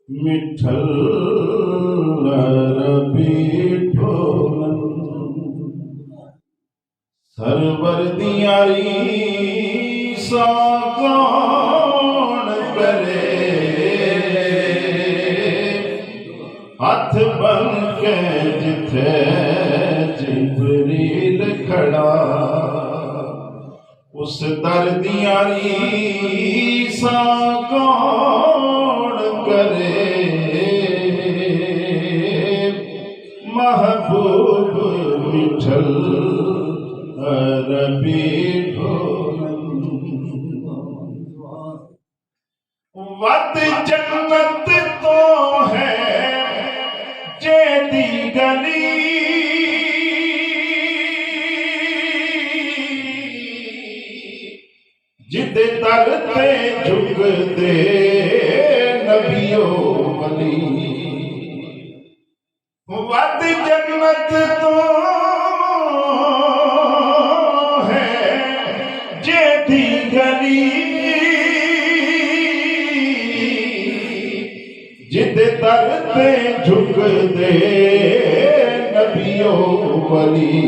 Mithal Dholan server दियारी सा कौन करे, हाथ बन के जिथे जिबरील खड़ा, उस दर दियारी सा कौन करे। महबूब मिठल रबी ढोलन वत जन्नत तो है जेदी गली, जिदे दर ते झुकदे नबियो वली। वत जन्नत तो है जेदी गली, जिदे दर ते झुकदे नबियो वली।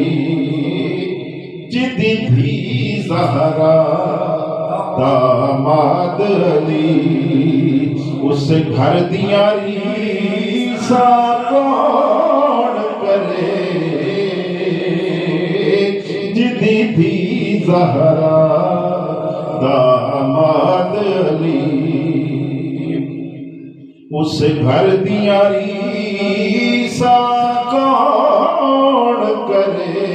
जिदी थी ज़हरा दामाद अली, उस घर दियारी सा कौन करे। जिदी थी ज़हरा दामाद अली, उस घर दियारी सा कौन करे।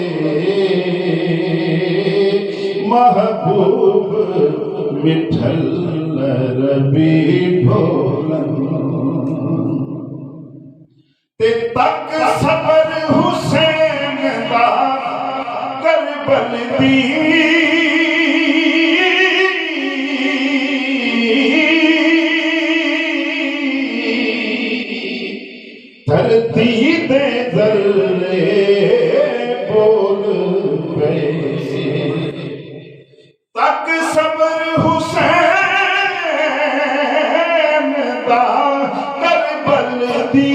महबूब मिठल रबी ढोलन ते तक सबर हुसैन दा करबल दी। धरती दे जर्रे बोल गए, तक सबर हुसैन दा करबल दी।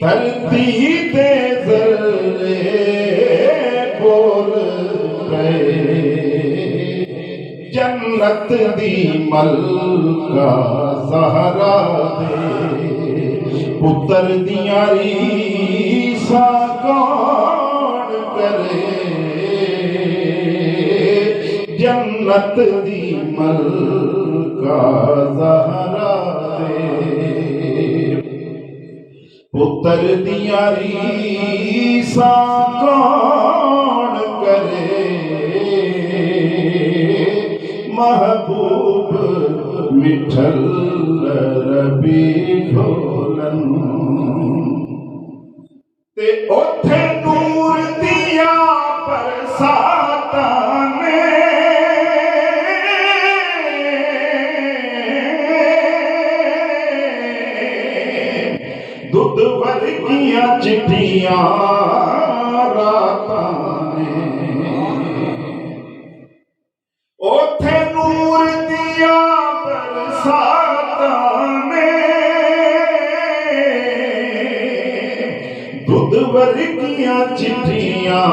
धरती दे जर्रे बोल गए, जन्नत दी मलका ज़हरा दे पुत्र दियारी सा कौन करे। जन्नत दी मलका ज़हरा दे पुत्र दियारी सा कौन करे। महबूब मिठल रबी ढोलन ते ओथे नूर दिया बरसातां ने, दुध वर्गियां चिट्टियां रातां ने। ओथे नूर दिया बरसातां ने, दुध वर्गियां चिट्टियां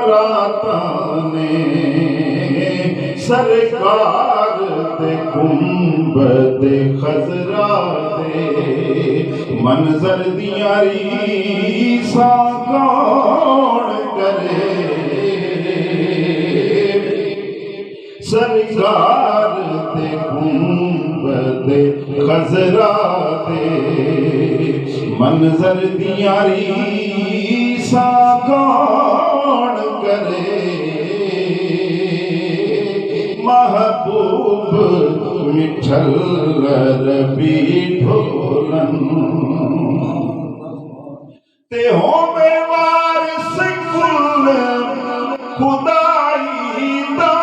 रातां ने। सरकार दे गुंबद खजरा दे मंजर दियारी सा कौन करे। सरकार दे गुंबद खजरा दे मंजर दियारी सा कौन करे। महबूब मिठल रबी ढोलन ते होवे वारिस कुल खुदाई दा,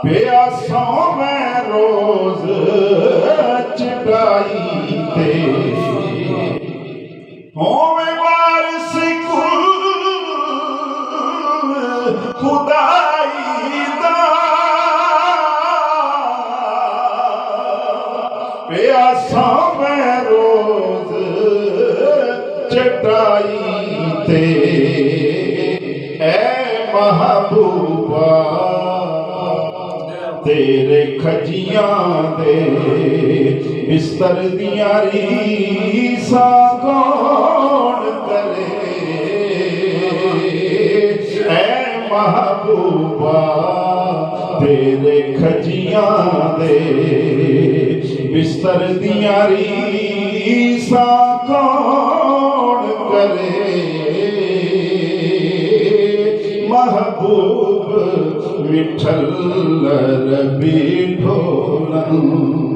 प्यासों में रोज चटाई ते। होवे वारिस कुल खुदा सोवे रोज चटाई ते ऐ महबूबा तेरे खजियां दे बिस्तर दियां रीसां कौन करे ऐ महबूबा तेरे खजियां दे बिस्तर दियां रीसां कौन करे महबूब विठल रबी ढोलन